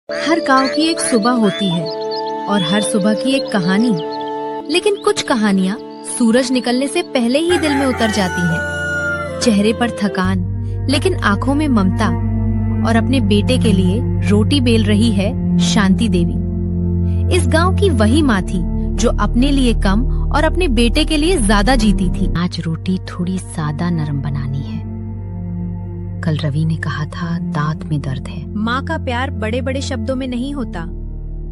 हर गांव की एक सुबह होती है और हर सुबह की एक कहानी। लेकिन कुछ कहानियां सूरज निकलने से पहले ही दिल में उतर जाती हैं। चेहरे पर थकान, लेकिन आंखों में ममता। और अपने बेटे के लिए रोटी बेल रही है शांति देवी। इस गांव की वही माँ थी जो अपने लिए कम और अपने बेटे के लिए ज्यादा जीती थी। आज रोटी थोड़ी सादा नरम बनानी है। कल रवि ने कहा था दांत में दर्द है। माँ का प्यार बड़े बड़े शब्दों में नहीं होता,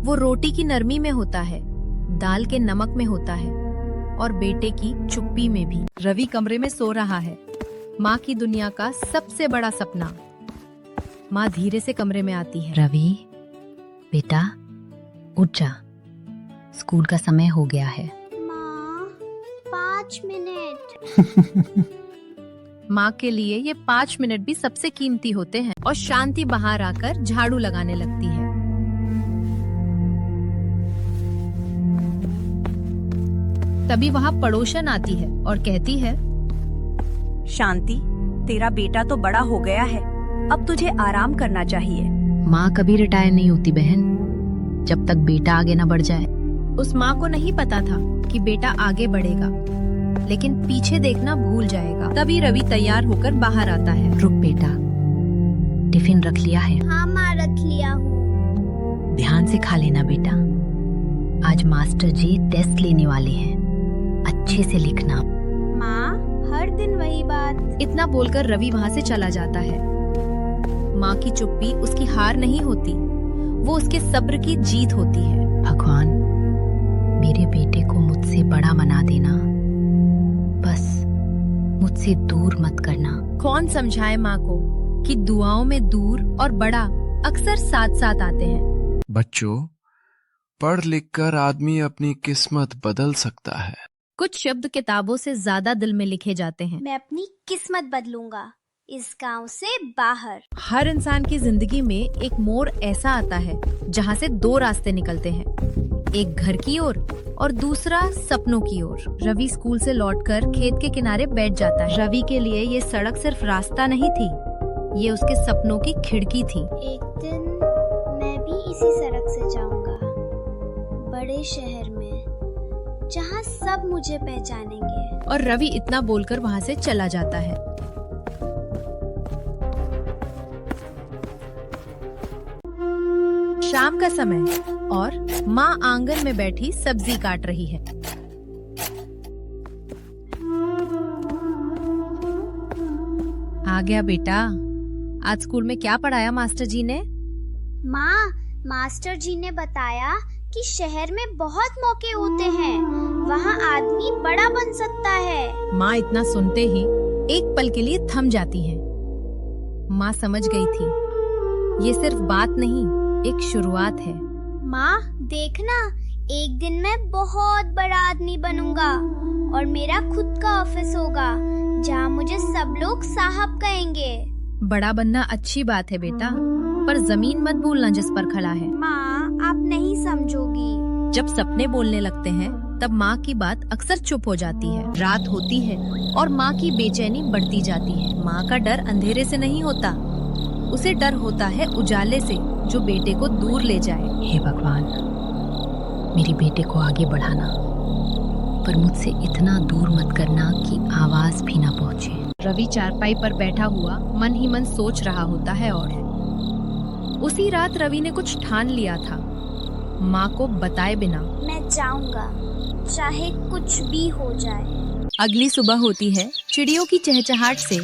वो रोटी की नरमी में होता है, दाल के नमक में होता है और बेटे की चुप्पी में भी। रवि कमरे में सो रहा है, माँ की दुनिया का सबसे बड़ा सपना। माँ धीरे से कमरे में आती है। रवि बेटा उठ जा, स्कूल का समय हो गया है। माँ 5 मिनट। माँ के लिए ये 5 मिनट भी सबसे कीमती होते हैं। और शांति बाहर आकर झाड़ू लगाने लगती है। तभी वहाँ पड़ोसन आती है और कहती है, शांति, तेरा बेटा तो बड़ा हो गया है, अब तुझे आराम करना चाहिए। माँ कभी रिटायर नहीं होती बहन, जब तक बेटा आगे न बढ़ जाए। उस माँ को नहीं पता था कि बेटा आगे बढ़ेगा, लेकिन पीछे देखना भूल जाएगा। तभी रवि तैयार होकर बाहर आता है। रुक बेटा, टिफिन रख लिया है? हाँ माँ, रख लिया हूँ। ध्यान से खा लेना बेटा, आज मास्टर जी टेस्ट लेने वाले हैं, अच्छे से लिखना। माँ हर दिन वही बात। इतना बोलकर रवि वहाँ से चला जाता है। माँ की चुप्पी उसकी हार नहीं होती, वो उसके सब्र की जीत होती है। भगवान, मेरे बेटे को मुझसे बड़ा बना देना, बस मुझसे दूर मत करना। कौन समझाए माँ को कि दुआओं में दूर और बड़ा अक्सर साथ साथ आते हैं। बच्चों, पढ़ लिख कर आदमी अपनी किस्मत बदल सकता है। कुछ शब्द किताबों से ज्यादा दिल में लिखे जाते हैं। मैं अपनी किस्मत बदलूंगा, इस गांव से बाहर। हर इंसान की जिंदगी में एक मोड़ ऐसा आता है जहाँ से 2 रास्ते निकलते हैं, एक घर की ओर और दूसरा सपनों की ओर। रवि स्कूल से लौटकर खेत के किनारे बैठ जाता है। रवि के लिए ये सड़क सिर्फ रास्ता नहीं थी, ये उसके सपनों की खिड़की थी। एक दिन मैं भी इसी सड़क से जाऊंगा, बड़े शहर में, जहाँ सब मुझे पहचानेंगे। और रवि इतना बोलकर वहाँ से चला जाता है। शाम का समय और माँ आंगन में बैठी सब्जी काट रही है। आ गया बेटा, आज स्कूल में क्या पढ़ाया मास्टर जी ने? माँ, मास्टर जी ने बताया कि शहर में बहुत मौके होते हैं, वहाँ आदमी बड़ा बन सकता है। माँ इतना सुनते ही एक पल के लिए थम जाती है। माँ समझ गई थी, ये सिर्फ बात नहीं, एक शुरुआत है। माँ देखना, एक दिन मैं बहुत बड़ा आदमी बनूंगा और मेरा खुद का ऑफिस होगा, जहाँ मुझे सब लोग साहब कहेंगे। बड़ा बनना अच्छी बात है बेटा, पर जमीन मत भूलना जिस पर खड़ा है। माँ आप नहीं समझोगी। जब सपने बोलने लगते हैं तब माँ की बात अक्सर चुप हो जाती है। रात होती है और माँ की बेचैनी बढ़ती जाती है। माँ का डर अंधेरे से नहीं होता, उसे डर होता है उजाले से जो बेटे को दूर ले जाए। हे भगवान, मेरे बेटे को आगे बढ़ाना, पर मुझसे इतना दूर मत करना कि आवाज भी ना पहुँचे। रवि चारपाई पर बैठा हुआ मन ही मन सोच रहा होता है। और उसी रात रवि ने कुछ ठान लिया था, माँ को बताए बिना। मैं जाऊंगा, चाहे कुछ भी हो जाए। अगली सुबह होती है चिड़ियों की चहचहाट से।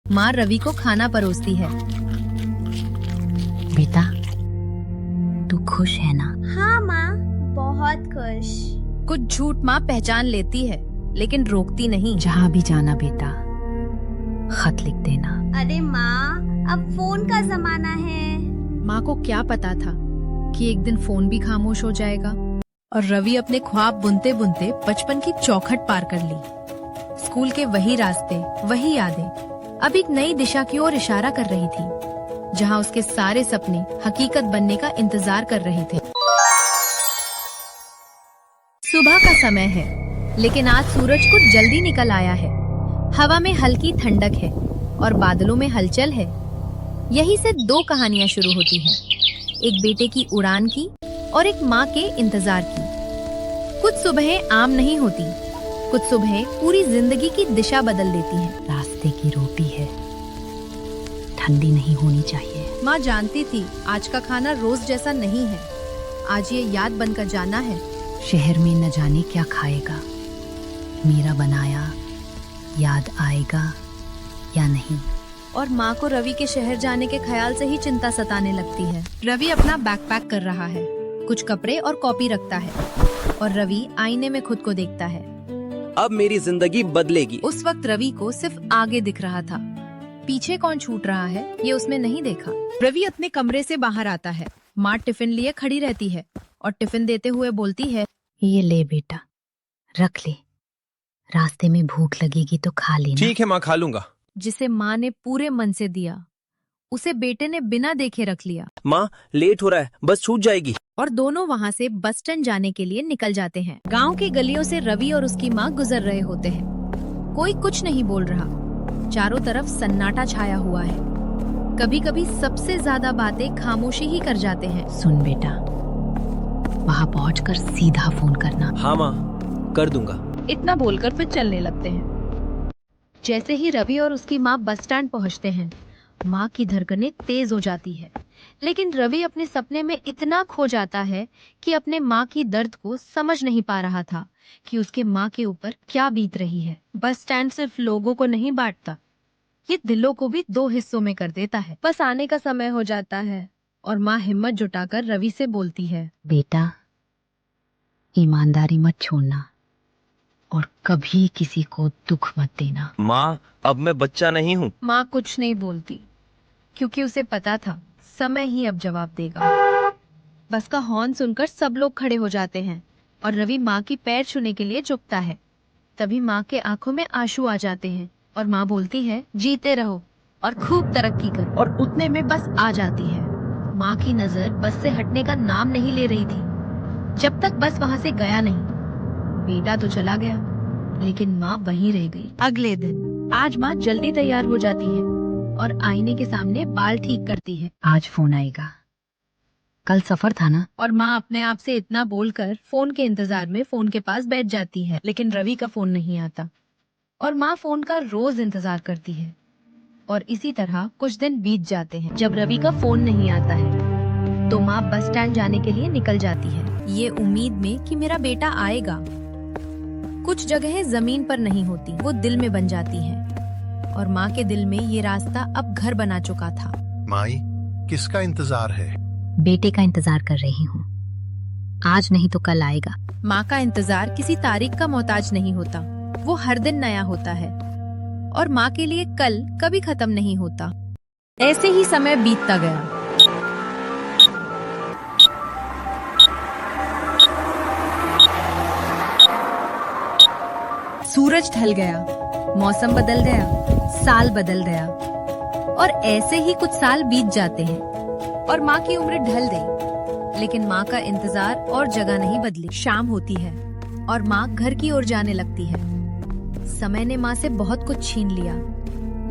माँ रवि को खाना परोसती है। बेटा, तू खुश है ना? हाँ माँ, बहुत खुश। कुछ झूठ माँ पहचान लेती है, लेकिन रोकती नहीं। जहाँ भी जाना बेटा, खत लिख देना। अरे माँ, अब फोन का जमाना है। माँ को क्या पता था कि एक दिन फोन भी खामोश हो जाएगा। और रवि अपने ख्वाब बुनते बुनते बचपन की चौखट पार कर ली। स्कूल के वही रास्ते, वही यादें अब एक नई दिशा की ओर इशारा कर रही थी, जहाँ उसके सारे सपने हकीकत बनने का इंतजार कर रहे थे। सुबह का समय है, लेकिन आज सूरज कुछ जल्दी निकल आया है। हवा में हल्की ठंडक है और बादलों में हलचल है। यही से दो कहानियां शुरू होती हैं, एक बेटे की उड़ान की और एक माँ के इंतजार की। कुछ सुबहें आम नहीं होती, कुछ सुबहें पूरी जिंदगी की दिशा बदल देती हैं। रास्ते की रोटी है, ठंडी नहीं होनी चाहिए। माँ जानती थी आज का खाना रोज जैसा नहीं है, आज ये याद बनकर जाना है। शहर में न जाने क्या खाएगा, मेरा बनाया याद आएगा या नहीं। और माँ को रवि के शहर जाने के ख्याल से ही चिंता सताने लगती है। रवि अपना बैकपैक कर रहा है, कुछ कपड़े और कॉपी रखता है और रवि आईने में खुद को देखता है। अब मेरी जिंदगी बदलेगी। उस वक्त रवि को सिर्फ आगे दिख रहा था, पीछे कौन छूट रहा है ये उसने नहीं देखा। रवि अपने कमरे से बाहर आता है, माँ टिफिन लिए खड़ी रहती है और टिफिन देते हुए बोलती है, ये ले बेटा, रख ले, रास्ते में भूख लगेगी तो खा लेना। ठीक है माँ, खा लूंगा। जिसे माँ ने पूरे मन से दिया उसे बेटे ने बिना देखे रख लिया। माँ लेट हो रहा है, बस छूट जाएगी। और दोनों वहाँ से बस स्टैंड जाने के लिए निकल जाते हैं। गांव की गलियों से रवि और उसकी माँ गुजर रहे होते हैं। कोई कुछ नहीं बोल रहा, चारों तरफ सन्नाटा छाया हुआ है। कभी कभी सबसे ज्यादा बातें खामोशी ही कर जाते हैं। सुन बेटा, वहाँ पहुंचकर सीधा फोन करना। हाँ माँ, कर दूंगा। इतना बोलकर फिर चलने लगते हैं। जैसे ही रवि और उसकी माँ बस स्टैंड पहुँचते हैं, माँ की धड़कनें तेज हो जाती है। लेकिन रवि अपने सपने में इतना खो जाता है कि अपने माँ की दर्द को समझ नहीं पा रहा था कि उसके माँ के ऊपर क्या बीत रही है। बस स्टैंड सिर्फ लोगों को नहीं बांटता, ये दिलों को भी दो हिस्सों में कर देता है। बस आने का समय हो जाता है और माँ हिम्मत जुटाकर रवि से बोलती है, बेटा, ईमानदारी मत छोड़ना और कभी किसी को दुख मत देना। माँ, अब मैं बच्चा नहीं हूँ। माँ कुछ नहीं बोलती क्योंकि उसे पता था समय ही अब जवाब देगा। बस का हॉर्न सुनकर सब लोग खड़े हो जाते हैं और रवि माँ की पैर छूने के लिए झुकता है। तभी माँ के आंखों में आंसू आ जाते हैं और माँ बोलती है, जीते रहो और खूब तरक्की कर। और उतने में बस आ जाती है। माँ की नजर बस से हटने का नाम नहीं ले रही थी जब तक बस वहाँ से गया नहीं। बेटा तो चला गया लेकिन माँ वहीं रह गई। अगले दिन आज माँ जल्दी तैयार हो जाती है और आईने के सामने बाल ठीक करती है। आज फोन आएगा, कल सफर था ना। और माँ अपने आप से इतना बोलकर फोन के इंतजार में फोन के पास बैठ जाती है। लेकिन रवि का फोन नहीं आता और माँ फोन का रोज इंतजार करती है। और इसी तरह कुछ दिन बीत जाते हैं। जब रवि का फोन नहीं आता है तो माँ बस स्टैंड जाने के लिए निकल जाती है, ये उम्मीद में कि मेरा बेटा आएगा। कुछ जगहें जमीन पर नहीं होती, वो दिल में बन जाती हैं। और माँ के दिल में ये रास्ता अब घर बना चुका था। माई, किसका इंतजार है? बेटे का इंतजार कर रही हूँ, आज नहीं तो कल आएगा। माँ का इंतजार किसी तारीख का मोहताज नहीं होता, वो हर दिन नया होता है और माँ के लिए कल कभी खत्म नहीं होता। ऐसे ही समय बीतता गया। सूरज ढल गया, मौसम बदल गया, साल बदल गया और ऐसे ही कुछ साल बीत जाते हैं और माँ की उम्र ढल गई। लेकिन माँ का इंतजार और जगह नहीं बदली। शाम होती है और माँ घर की ओर जाने लगती है। समय ने माँ से बहुत कुछ छीन लिया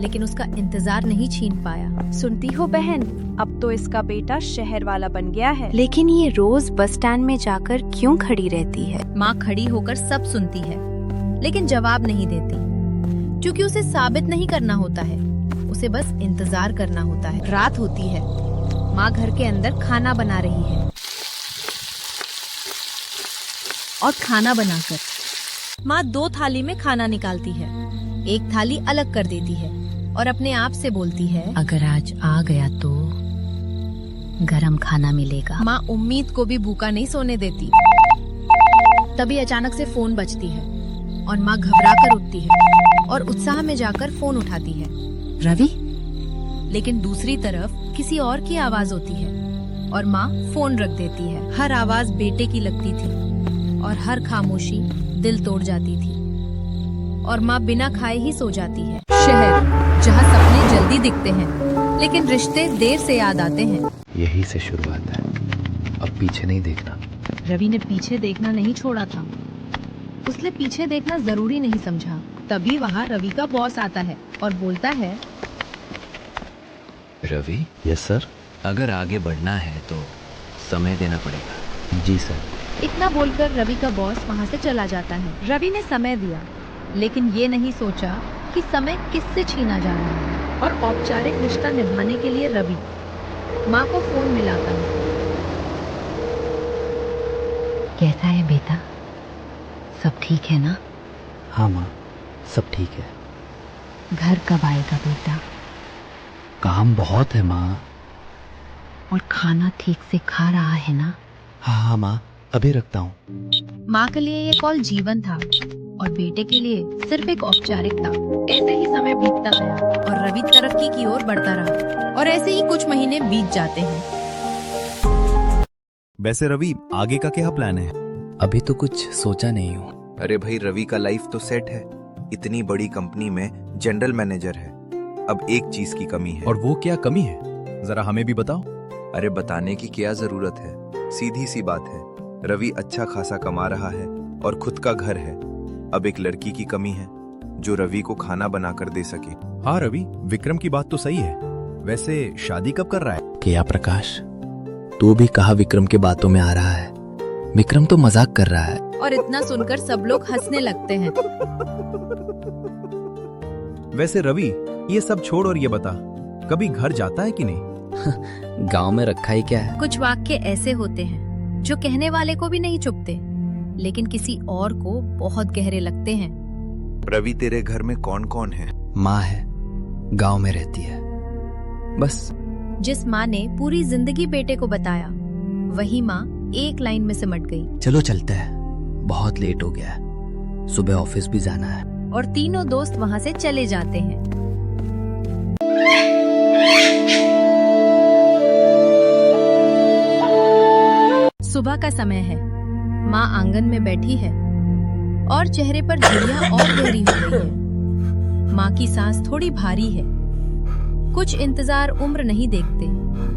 लेकिन उसका इंतजार नहीं छीन पाया। सुनती हो बहन, अब तो इसका बेटा शहर वाला बन गया है, लेकिन ये रोज बस स्टैंड में जाकर क्यों खड़ी रहती है? माँ खड़ी होकर सब सुनती है लेकिन जवाब नहीं देती क्योंकि उसे साबित नहीं करना होता है, उसे बस इंतजार करना होता है। रात होती है, माँ घर के अंदर खाना बना रही है और खाना बनाकर माँ 2 थाली में खाना निकालती है। एक थाली अलग कर देती है और अपने आप से बोलती है, अगर आज आ गया तो गरम खाना मिलेगा। माँ उम्मीद को भी भूखा नहीं सोने देती। तभी अचानक से फोन बजती है और माँ घबरा कर उठती है और उत्साह में जाकर फोन उठाती है। रवि? लेकिन दूसरी तरफ किसी और की आवाज होती है और माँ फोन रख देती है। हर आवाज बेटे की लगती थी और हर खामोशी दिल तोड़ जाती थी और माँ बिना खाए ही सो जाती है। शहर जहाँ सपने जल्दी दिखते हैं लेकिन रिश्ते देर से याद आते हैं। यही से शुरुआत है, अब पीछे नहीं देखना। रवि ने पीछे देखना नहीं छोड़ा था, उसने पीछे देखना जरूरी नहीं समझा। तभी वहाँ रवि का बॉस आता है और बोलता है, रवि, यस सर। अगर आगे बढ़ना है तो समय देना पड़ेगा। जी सर। इतना बोलकर रवि का बॉस वहाँ से चला जाता है। रवि ने समय दिया, लेकिन ये नहीं सोचा कि समय किससे छीना जा रहा है। और औपचारिक रिश्ता निभाने के लिए रवि माँ को फोन मिलाता है। कैसा है बेटा? सब ठीक है ना? हाँ माँ, सब ठीक है। घर कब आएगा बेटा? काम बहुत है माँ। और खाना ठीक से खा रहा है ना? हाँ माँ, अभी रखता हूँ। माँ के लिए ये कॉल जीवन था और बेटे के लिए सिर्फ एक औपचारिकता। ऐसे ही समय बीतता गया और रवि तरक्की की ओर बढ़ता रहा और ऐसे ही कुछ महीने बीत जाते हैं। वैसे रवि, आगे का क्या प्लान है? अभी तो कुछ सोचा नहीं हूँ। अरे भाई, रवि का लाइफ तो सेट है। इतनी बड़ी कंपनी में जनरल मैनेजर है। अब एक चीज की कमी है। और वो क्या कमी है? जरा हमें भी बताओ। अरे बताने की क्या जरूरत है, सीधी सी बात है। रवि अच्छा खासा कमा रहा है और खुद का घर है। अब एक लड़की की कमी है जो रवि को खाना बनाकर दे सके। हाँ रवि, विक्रम की बात तो सही है। वैसे शादी कब कर रहा है? क्या प्रकाश, तू भी कहा विक्रम के बातों में आ रहा है? विक्रम तो मजाक कर रहा है। और इतना सुनकर सब लोग हंसने लगते हैं। वैसे रवि, ये सब छोड़ और ये बता, कभी घर जाता है कि नहीं? गांव में रखा ही क्या है। कुछ वाक्य ऐसे होते हैं जो कहने वाले को भी नहीं चुभते, लेकिन किसी और को बहुत गहरे लगते हैं। रवि, तेरे घर में कौन कौन है? माँ है, गांव में रहती है, बस। जिस माँ ने पूरी जिंदगी बेटे को बताया, वही माँ एक लाइन में सिमट गई। चलो चलते हैं, बहुत लेट हो गया है, सुबह ऑफिस भी जाना है। और तीनों दोस्त वहाँ से चले जाते हैं। सुबह का समय है। माँ आंगन में बैठी है और चेहरे पर झुर्रियां और गहरी हो गई है। माँ की सांस थोड़ी भारी है। कुछ इंतजार उम्र नहीं देखते,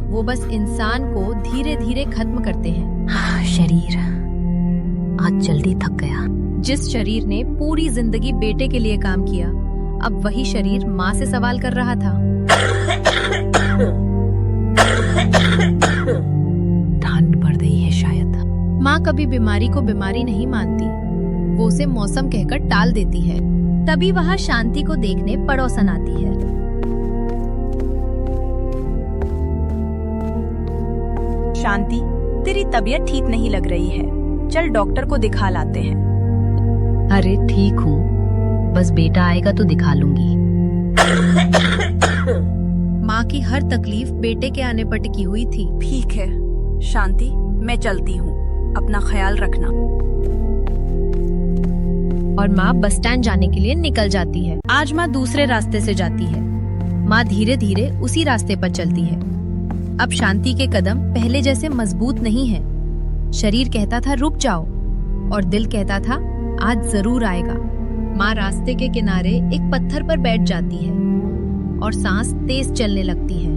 वो बस इंसान को धीरे धीरे खत्म करते हैं। शरीर आज जल्दी थक गया। जिस शरीर ने पूरी जिंदगी बेटे के लिए काम किया, अब वही शरीर माँ से सवाल कर रहा था। ठंड बढ़ गई है शायद। माँ कभी बीमारी को बीमारी नहीं मानती, वो उसे मौसम कहकर टाल देती है। तभी वहाँ शांति को देखने पड़ोसन आती है। शांति, तेरी तबीयत ठीक नहीं लग रही है, चल डॉक्टर को दिखा लाते हैं। अरे ठीक हूँ, बस बेटा आएगा तो दिखा लूंगी। माँ की हर तकलीफ बेटे के आने पर टिकी हुई थी। ठीक है शांति, मैं चलती हूँ, अपना ख्याल रखना। और माँ बस स्टैंड जाने के लिए निकल जाती है। आज माँ दूसरे रास्ते से जाती है। माँ धीरे धीरे उसी रास्ते पर चलती है। अब शांति के कदम पहले जैसे मजबूत नहीं है। शरीर कहता था रुक जाओ और दिल कहता था आज जरूर आएगा। माँ रास्ते के किनारे एक पत्थर पर बैठ जाती है और सांस तेज चलने लगती है।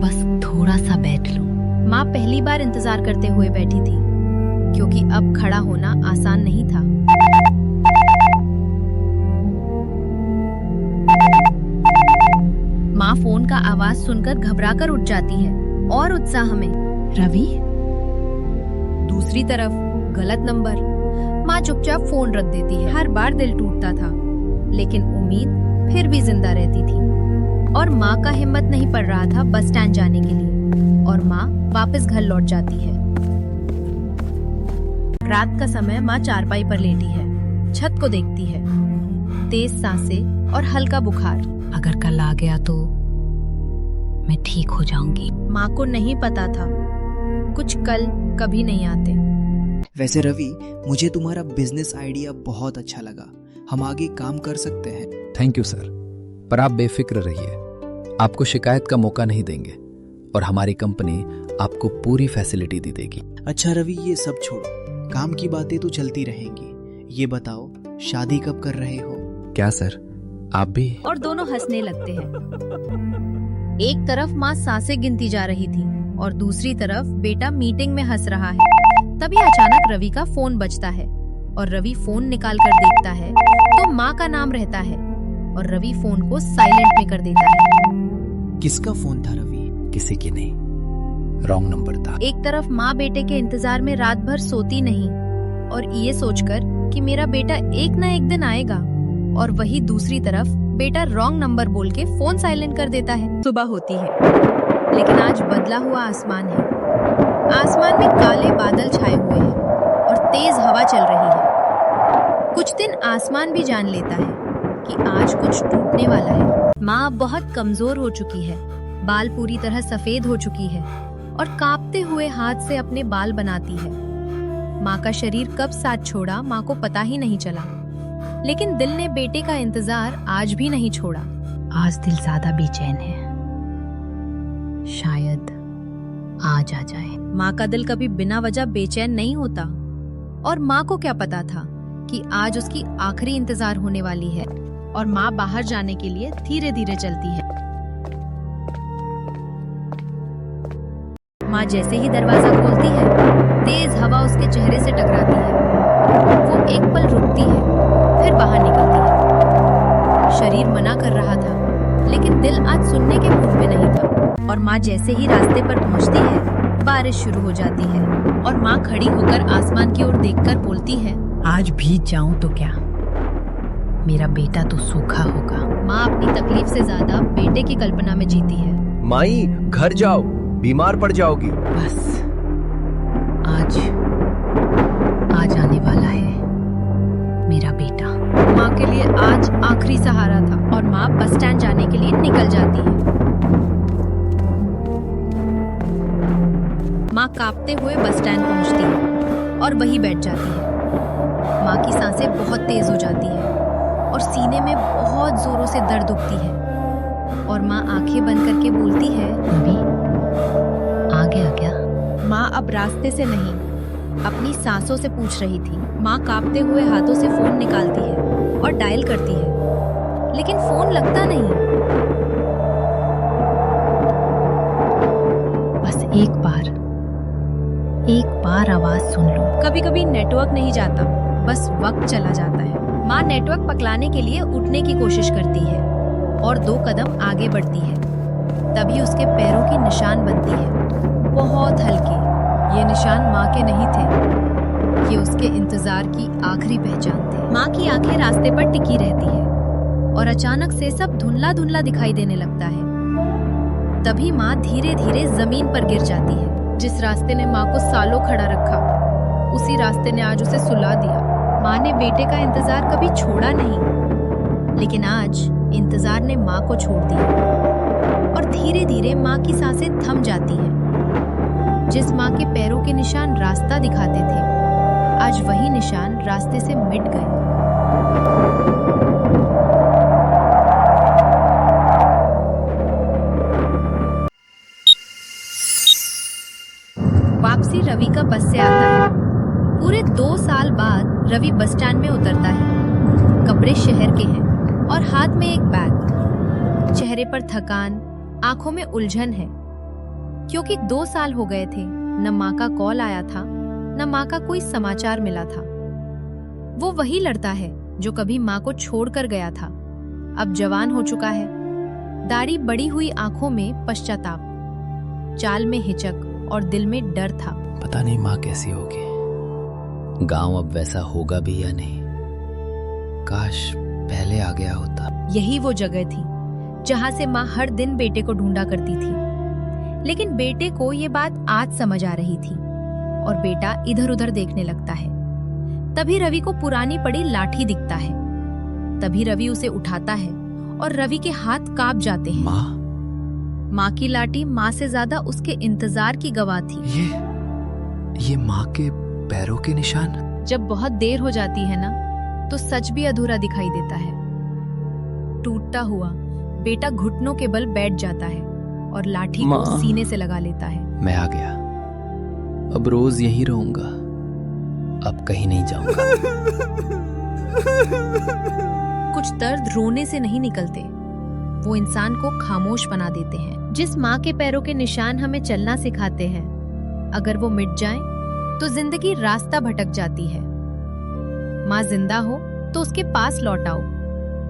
बस थोड़ा सा बैठ लूं। माँ पहली बार इंतजार करते हुए बैठी थी, क्योंकि अब खड़ा होना आसान नहीं था। माँ फोन का आवाज सुनकर घबराकर उठ जाती है और उत्साह में रवि। दूसरी तरफ गलत नंबर। माँ चुपचाप फोन रख देती है। हर बार दिल टूटता था, लेकिन उम्मीद फिर भी जिंदा रहती थी। और माँ का हिम्मत नहीं पड़ रहा था बस स्टैंड जाने के लिए, और माँ वापस घर लौट जाती है। रात का समय माँ चारपाई पर लेटी है, छत को देखती है। तेज सांसें और हल्का बुखार। अगर कल आ गया तो मैं ठीक हो जाऊंगी। माँ को नहीं पता था कुछ कल कभी नहीं आते। वैसे रवि, मुझे तुम्हारा बिजनेस आइडिया बहुत अच्छा लगा। हम आगे काम कर सकते हैं। थैंक यू सर, पर आप बेफिक्र रहिए, आपको शिकायत का मौका नहीं देंगे और हमारी कंपनी आपको पूरी फैसिलिटी दी देगी। अच्छा रवि, ये सब छोड़ो, काम की बातें तो चलती रहेंगी। ये बताओ, शादी कब कर रहे हो? क्या सर, आप भी? और दोनों हंसने लगते हैं। एक तरफ माँ सांसें गिनती जा रही थी और दूसरी तरफ बेटा मीटिंग में हंस रहा है। तभी अचानक रवि का फोन बजता है और रवि फोन निकाल कर देखता है तो माँ का नाम रहता है। और रवि फोन को साइलेंट में कर देता है। किसका फोन था रवि? किसी की नहीं, रॉन्ग नंबर था। एक तरफ माँ बेटे के इंतजार में रात भर सोती नहीं और ये सोचकर कि मेरा बेटा एक ना एक दिन आएगा, और वही दूसरी तरफ बेटा रॉन्ग नंबर बोल के फोन साइलेंट कर देता है। सुबह होती है, लेकिन आज बदला हुआ आसमान है। आसमान में काले बादल छाए हुए हैं और तेज हवा चल रही है। कुछ दिन आसमान भी जान लेता है कि आज कुछ टूटने वाला है। माँ अब बहुत कमजोर हो चुकी है, बाल पूरी तरह सफेद हो चुकी है और कांपते हुए हाथ से अपने बाल बनाती है। माँ का शरीर कब साथ छोड़ा माँ को पता ही नहीं चला, लेकिन दिल ने बेटे का इंतजार आज भी नहीं छोड़ा। आज दिल ज्यादा बेचैन है, शायद आज आ जाए। माँ का दिल कभी बिना वजह बेचैन नहीं होता, और माँ को क्या पता था कि आज उसकी आखिरी इंतजार होने वाली है। और माँ बाहर जाने के लिए धीरे धीरे चलती है। माँ जैसे ही दरवाजा खोलती है, तेज हवा उसके चेहरे से टकराती है। वो एक पल रुकती है, फिर बाहर निकलती है। शरीर मना कर रहा था, लेकिन दिल आज सुनने के मूड में नहीं था। और माँ जैसे ही रास्ते पर पहुंचती है, बारिश शुरू हो जाती है और माँ खड़ी होकर आसमान की ओर देखकर बोलती है, आज भीग जाऊं तो क्या, मेरा बेटा तो सूखा होगा। माँ अपनी तकलीफ से ज्यादा बेटे की कल्पना में जीती है। माई घर जाओ, बीमार पड़ जाओगी। बस आज आने वाला है मेरा बेटा। माँ के लिए आज आखिरी सहारा था और माँ बस स्टैंड जाने के लिए निकल जाती है। माँ कांपते हुए बस स्टैंड पहुंचती है और वहीं बैठ जाती है। माँ की सांसें बहुत तेज हो जाती है और सीने में बहुत जोरों से दर्द उठती है। और माँ आंखें बंद करके बोलती है, अभी आ गया क्या? माँ अब रास्ते से नहीं, अपनी सांसों से पूछ रही थी। माँ कांपते हुए हाथों से फोन निकालती है और डायल करती है, लेकिन फोन लगता नहीं। बस एक बार आवाज सुन लो। कभी कभी नेटवर्क नहीं जाता, बस वक्त चला जाता है। माँ नेटवर्क पकड़ाने के लिए उठने की कोशिश करती है और 2 कदम आगे बढ़ती है। तभी उसके पैरों की निशान बनती है, बहुत हल्के। ये निशान माँ के नहीं थे, ये उसके इंतजार की आखिरी पहचान थे। माँ की आंखें रास्ते पर टिकी रहती है और अचानक से सब धुंधला धुंधला दिखाई देने लगता है। तभी माँ धीरे धीरे जमीन पर गिर जाती है। जिस रास्ते ने माँ को सालों खड़ा रखा, उसी रास्ते ने आज उसे सुला दिया। माँ ने बेटे का इंतजार कभी छोड़ा नहीं, लेकिन आज इंतजार ने माँ को छोड़ दिया। और धीरे धीरे माँ की सांसें थम जाती हैं। जिस माँ के पैरों के निशान रास्ता दिखाते थे, आज वही निशान रास्ते से मिट गए। वापसी रवि का बस से आता है। पूरे 2 साल बाद रवि बस स्टैंड में उतरता है। कपड़े शहर के हैं और हाथ में एक बैग। चेहरे पर थकान, आंखों में उलझन है, क्योंकि 2 साल हो गए थे। न माँ का कॉल आया था, न माँ का कोई समाचार मिला था। वो वही लड़ता है जो कभी माँ को छोड़कर गया था। अब जवान हो चुका है, दाढ़ी बढ़ी हुई आंखों में पश्चाताप, चाल में हिचक और दिल में डर था। पता नहीं माँ कैसी होगी, गांव अब वैसा होगा भी या नहीं। काश पहले आ गया होता। यही वो जगह थी जहां से माँ हर दिन बेटे को ढूंढा करती थी। लेकिन बेटे को ये बात आज समझ आ रही थी और बेटा इधर उधर देखने लगता है। तभी रवि को पुरानी पड़ी लाठी दिखता है। तभी रवि उसे उठाता है और रवि के हाथ कांप जाते हैं। माँ की लाठी माँ से ज्यादा उसके इंतजार की गवाह थी। ये माँ के पैरों के निशान। जब बहुत देर हो जाती है ना, तो सच भी अधूरा दिखाई देता है। टूटता हुआ बेटा घुटनों के बल बैठ जाता है और लाठी को सीने से लगा लेता है। मैं आ गया, अब रोज यहीं रहूंगा, अब कहीं नहीं जाऊंगा। कुछ दर्द रोने से नहीं निकलते, वो इंसान को खामोश बना देते हैं। जिस माँ के पैरों के निशान हमें चलना सिखाते हैं, अगर वो मिट जाएं, तो जिंदगी रास्ता भटक जाती है। माँ जिंदा हो तो उसके पास लौट आओ,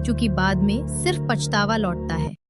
क्योंकि बाद में सिर्फ पछतावा लौटता है।